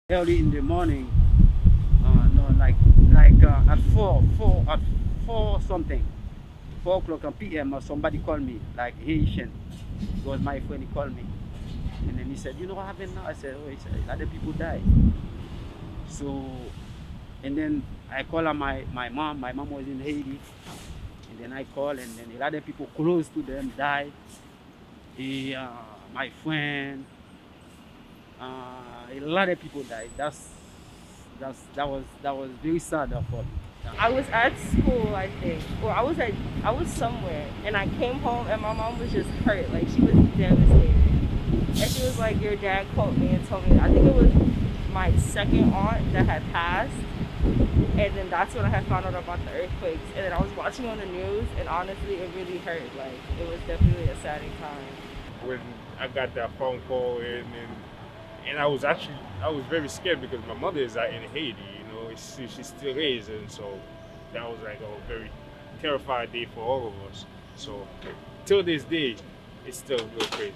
early in the morning, no, at at 4 something, 4 o'clock p.m. Somebody called me, like Haitian. It was my friend. He called me, and then he said, "You know what happened now?" I said, "Oh," he said, "A lot of people die." So, and then I call on my mom. My mom was in Haiti, and then I call, and then a lot of people close to them died. My friend, a lot of people died. That was very sad for me. I was at school, I think, or I was somewhere, and I came home, and my mom was just hurt, like she was devastated, and she was like, "Your dad called me and told me." I think it was my second aunt that had passed, and then that's when I had found out about the earthquakes, and then I was watching on the news, and honestly, it really hurt. Like it was definitely a saddening time. When I got that phone call and I was very scared because my mother is out in Haiti, she still is, and so that was like a very terrified day for all of us. So till this day, it's still real crazy.